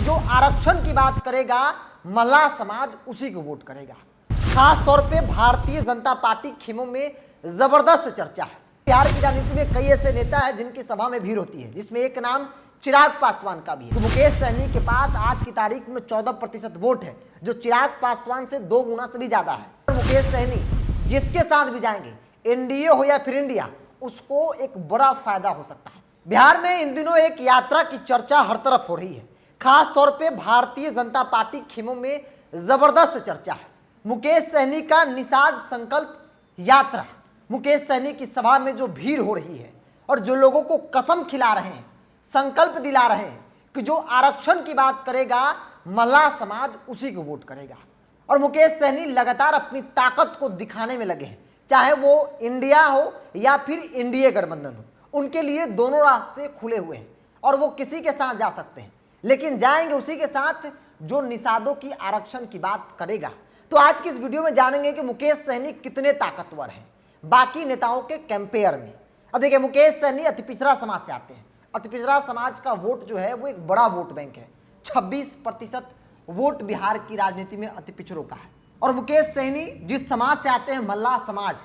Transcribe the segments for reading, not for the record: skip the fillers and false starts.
जो आरक्षण की बात करेगा मल्लाह समाज उसी को वोट करेगा। खास तौर पे भारतीय जनता पार्टी खेमों में जबरदस्त चर्चा है। बिहार की राजनीति में कई ऐसे नेता हैं जिनकी सभा में भीड़ होती है, जिसमें एक नाम चिराग पासवान का भी है। मुकेश सहनी के पास आज की तारीख में 14% वोट है, जो चिराग पासवान से 2 गुना से भी ज्यादा है। मुकेश सहनी जिसके साथ भी जाएंगे, एनडीए हो या फिर इंडिया, उसको एक बड़ा फायदा हो सकता है। बिहार में इन दिनों एक यात्रा की चर्चा हर तरफ हो रही है। खास तौर पे भारतीय जनता पार्टी खेमों में जबरदस्त चर्चा है। मुकेश सहनी का निषाद संकल्प यात्रा, मुकेश सहनी की सभा में जो भीड़ हो रही है और जो लोगों को कसम खिला रहे हैं, संकल्प दिला रहे हैं कि जो आरक्षण की बात करेगा मल्लाह समाज उसी को वोट करेगा। और मुकेश सहनी लगातार अपनी ताकत को दिखाने में लगे हैं, चाहे वो इंडिया हो या फिर एनडीए गठबंधन हो, उनके लिए दोनों रास्ते खुले हुए हैं और वो किसी के साथ जा सकते हैं, लेकिन जाएंगे उसी के साथ जो निषादों की आरक्षण की बात करेगा। तो आज की इस वीडियो में जानेंगे कि मुकेश सहनी कितने ताकतवर हैं बाकी नेताओं के कंपेयर में। अब देखिए, मुकेश सहनी अति पिछड़ा समाज से आते हैं। अति पिछड़ा समाज का वोट जो है वो एक बड़ा वोट बैंक है। 26% वोट बिहार की राजनीति में अति पिछड़ों का है। और मुकेश सहनी जिस समाज से आते हैं, मल्लाह समाज,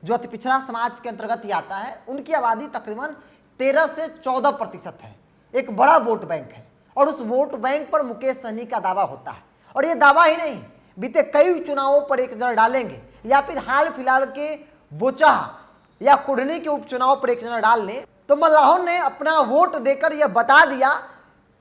जो अति पिछड़ा समाज के अंतर्गत ही आता है, उनकी आबादी तकरीबन 13 से 14% है। एक बड़ा वोट बैंक है और उस वोट बैंक पर मुकेश सहनी का दावा होता है। और ये दावा ही नहीं, बीते कई चुनावों पर एक नजर डालेंगे या फिर हाल फिलहाल के बोचाहा या कुढ़नी के उपचुनाव पर एक नजर डाल लें तो मल्लाहों ने अपना वोट देकर यह बता दिया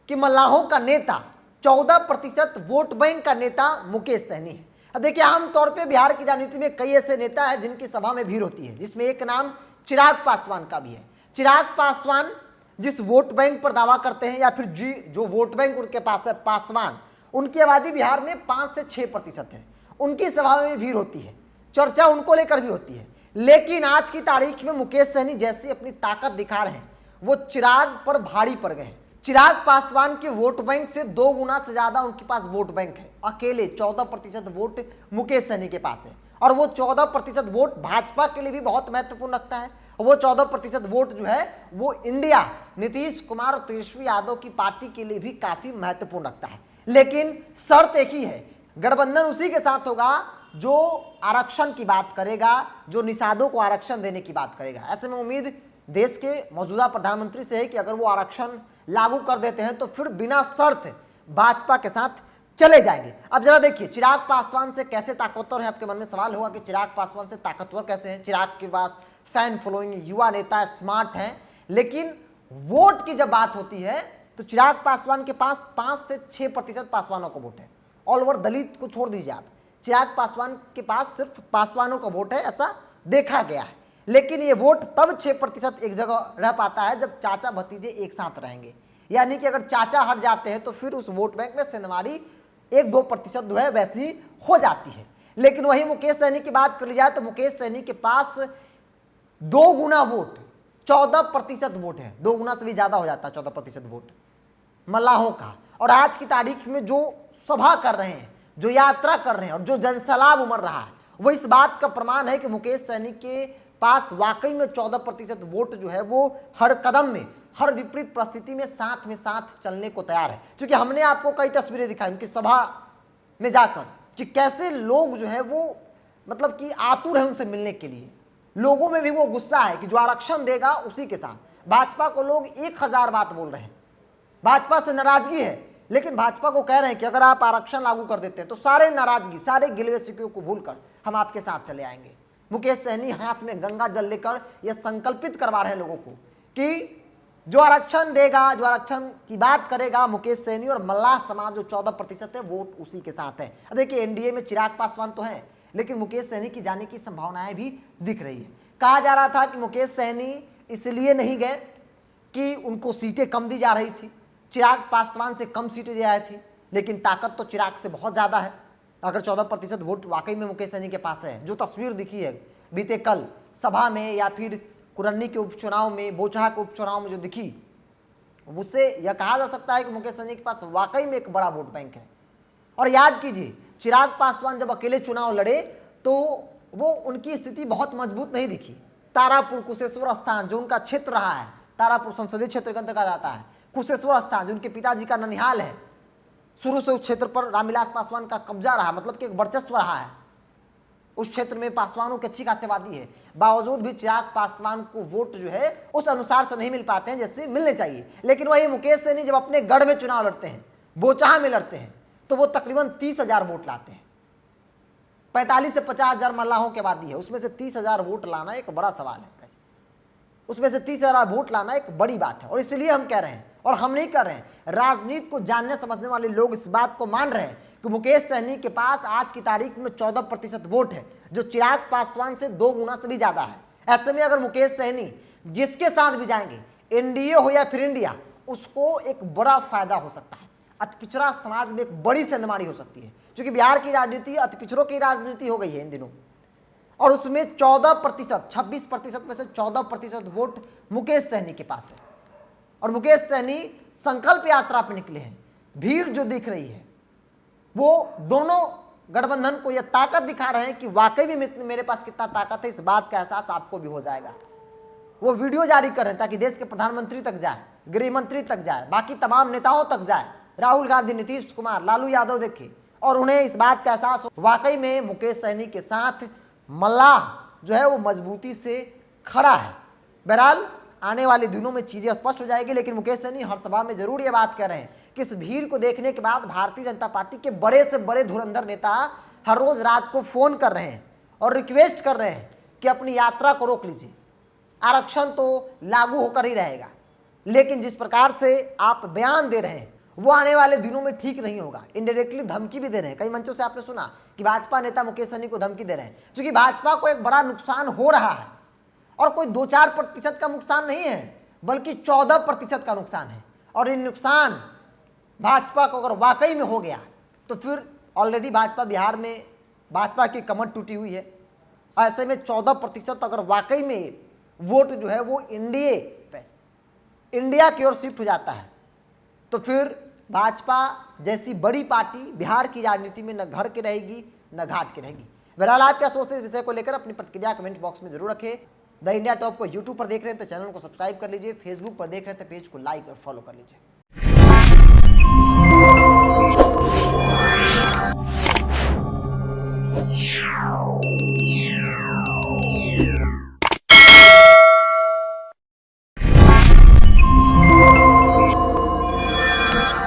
कि मल्लाहों का नेता 14% वोट बैंक का नेता मुकेश सहनी है। अब देखिए, आमतौर पे बिहार की राजनीति में कई ऐसे नेता हैं जिनकी सभा में भीड़ होती है, जिसमें एक नाम चिराग पासवान का भी है। चिराग पासवान जिस वोट बैंक पर दावा करते हैं या फिर जो वोट बैंक उनके पास है पासवान, उनकी आबादी बिहार में 5 से 6% है। उनकी सभा में भीड़ होती है, चर्चा उनको लेकर भी होती है। लेकिन आज की तारीख में मुकेश सहनी जैसी अपनी ताकत दिखा रहे हैं, वो चिराग पर भारी पड़ गए। चिराग पासवान के वोट बैंक से 2 गुना से ज्यादा उनके पास वोट बैंक है। अकेले 14% वोट मुकेश सहनी के पास है और वो 14% वोट भाजपा के लिए भी बहुत महत्वपूर्ण रखता है। वो 14% वोट जो है वो इंडिया, नीतीश कुमार और तेजस्वी यादव की पार्टी के लिए भी काफी महत्वपूर्ण रखता है। लेकिन शर्त एक ही है, गठबंधन उसी के साथ होगा जो आरक्षण की बात करेगा, जो निषादों को आरक्षण देने की बात करेगा। ऐसे में उम्मीद देश के मौजूदा प्रधानमंत्री से है कि अगर वो आरक्षण लागू कर देते हैं तो फिर बिना शर्त भाजपा के साथ चले जाएंगे। अब जरा देखिए, चिराग पासवान से कैसे ताकतवर है। आपके मन में सवाल होगा कि चिराग पासवान से ताकतवर कैसे है। चिराग के पास फैन फॉलोइंग, युवा नेता, स्मार्ट हैं, लेकिन वोट की जब बात होती है तो चिराग पासवान के पास 5 से 6% पासवानों का वोट है। ऑल ओवर दलित को छोड़ दीजिए आप, चिराग पासवान के पास सिर्फ पासवानों का वोट है, ऐसा देखा गया है। लेकिन ये वोट तब 6% एक जगह रह पाता है जब चाचा भतीजे एक साथ रहेंगे। यानी कि अगर चाचा हट जाते हैं तो फिर उस वोट बैंक में सेंधमारी 1-2% जो है वैसी हो जाती है। लेकिन वही मुकेश सहनी की बात कर ली जाए तो मुकेश सहनी के पास 2 गुना वोट, 14% वोट है। 2 गुना से भी ज्यादा हो जाता है 14% वोट मल्लाहों का। और आज की तारीख में जो सभा कर रहे हैं, जो यात्रा कर रहे हैं और जो जनसैलाब उमड़ रहा है, वो इस बात का प्रमाण है कि मुकेश सहनी के पास वाकई में 14% वोट जो है वो हर कदम में, हर विपरीत परिस्थिति में साथ चलने को तैयार है। क्योंकि हमने आपको कई तस्वीरें दिखाई उनकी सभा में जाकर कि कैसे लोग जो है वो मतलब कि आतुर है उनसे मिलने के लिए। लोगों में भी वो गुस्सा है कि जो आरक्षण देगा उसी के साथ। भाजपा को लोग 1000 बात बोल रहे हैं, भाजपा से नाराजगी है, लेकिन भाजपा को कह रहे हैं कि अगर आप आरक्षण लागू कर देते हैं तो सारे नाराजगी, सारे गिलवे शिकवे को भूलकर हम आपके साथ चले आएंगे। मुकेश सहनी हाथ में गंगा जल लेकर यह संकल्पित करवा रहे हैं लोगों को कि जो आरक्षण देगा, जो आरक्षण की बात करेगा मुकेश सहनी, और मल्लाह समाज जो 14% है वोट उसी के साथ है। अब देखिए, एनडीए में चिराग पासवान तो है, लेकिन मुकेश सहनी की जाने की संभावनाएं भी दिख रही है। कहा जा रहा था कि मुकेश सहनी इसलिए नहीं गए कि उनको सीटें कम दी जा रही थी, चिराग पासवान से कम सीटें दी जा रही थी, लेकिन ताकत तो चिराग से बहुत ज्यादा है। अगर 14% वोट वाकई में मुकेश सहनी के पास है, जो तस्वीर दिखी है बीते कल सभा में या फिर कुरन्नी के उपचुनाव में, बोचहा के उपचुनाव में जो दिखी, उससे यह कहा जा सकता है कि मुकेश सहनी के पास वाकई में एक बड़ा वोट बैंक है। और याद कीजिए, चिराग पासवान जब अकेले चुनाव लड़े तो वो उनकी स्थिति बहुत मजबूत नहीं दिखी। तारापुर कुशेश्वर स्थान जो उनका क्षेत्र रहा है, तारापुर संसदीय क्षेत्र के अंतर्गत आता है, कुशेश्वर स्थान जो उनके पिताजी का ननिहाल है, शुरू से उस क्षेत्र पर रामविलास पासवान का कब्जा रहा, मतलब कि एक वर्चस्व रहा है। उस क्षेत्र में पासवानों की अच्छी खासी आबादी है, बावजूद भी चिराग पासवान को वोट जो है उस अनुसार से नहीं मिल पाते हैं जैसे मिलने चाहिए। लेकिन वही मुकेश सहनी जब अपने गढ़ में चुनाव लड़ते हैं, बोचाहा में लड़ते हैं, तो वो तकरीबन 30,000 वोट लाते हैं। 45 से 50,000 मल्लाहों की आबादी है, उसमें से 30,000 वोट लाना एक बड़ा सवाल है। उसमें से 30,000 वोट लाना एक बड़ी बात है। और इसलिए हम कह रहे हैं, और हम नहीं कर रहे हैं, राजनीति को जानने समझने वाले लोग इस बात को मान रहे हैं कि मुकेश सहनी के पास आज की तारीख में 14% वोट है, जो चिराग पासवान से 2 गुना से भी ज्यादा है। ऐसे में अगर मुकेश सहनी जिसके साथ भी जाएंगे, एनडीए हो या फिर इंडिया, उसको एक बड़ा फायदा हो सकता है। अति पिछड़ा समाज में एक बड़ी सेंधमारी हो सकती है, क्योंकि बिहार की राजनीति अति पिछड़ों की राजनीति हो गई है इन दिनों। और उसमें 14%, 26% में से 14% वोट मुकेश सहनी के पास है। और मुकेश सहनी संकल्प यात्रा पर निकले हैं। भीड़ जो दिख रही है वो दोनों गठबंधन को यह ताकत दिखा रहे हैं कि वाकई में मेरे पास कितना ताकत है। इस बात का एहसास आपको भी हो जाएगा। वो वीडियो जारी कर रहे हैं ताकि देश के प्रधानमंत्री तक जाए, गृह मंत्री तक जाए, बाकी तमाम नेताओं तक जाए, राहुल गांधी, नीतीश कुमार, लालू यादव देखे, और उन्हें इस बात का एहसास हो वाकई में मुकेश सहनी के साथ मल्लाह जो है वो मजबूती से खड़ा है। बहरहाल आने वाले दिनों में चीजें स्पष्ट हो जाएगी। लेकिन मुकेश सहनी हर सभा में जरूर ये बात कह रहे हैं कि इस भीड़ को देखने के बाद भारतीय जनता पार्टी के बड़े से बड़े धुरंधर नेता हर रोज रात को फोन कर रहे हैं और रिक्वेस्ट कर रहे हैं कि अपनी यात्रा को रोक लीजिए। आरक्षण तो लागू होकर ही रहेगा, लेकिन जिस प्रकार से आप बयान दे रहे हैं वो आने वाले दिनों में ठीक नहीं होगा। इनडायरेक्टली धमकी भी दे रहे हैं। कई मंचों से आपने सुना कि भाजपा नेता मुकेश सहनी को धमकी दे रहे हैं, क्योंकि भाजपा को एक बड़ा नुकसान हो रहा है। और कोई 2-4% का नुकसान नहीं है, बल्कि 14% का नुकसान है। और ये नुकसान भाजपा को अगर वाकई में हो गया तो फिर ऑलरेडी भाजपा बिहार में भाजपा की कमर टूटी हुई है। ऐसे में 14% अगर वाकई में वोट जो है वो इंडिया की ओर शिफ्ट हो जाता है, तो फिर भाजपा जैसी बड़ी पार्टी बिहार की राजनीति में न घर की रहेगी न घाट की रहेगी। बहरहाल आप क्या सोचते हैं इस विषय को लेकर? अपनी प्रतिक्रिया कमेंट बॉक्स में जरूर रखें। द इंडिया टॉप को यूट्यूब पर देख रहे हैं तो चैनल को सब्सक्राइब कर लीजिए, फेसबुक पर देख रहे हैं तो पेज को लाइक और फॉलो कर लीजिए।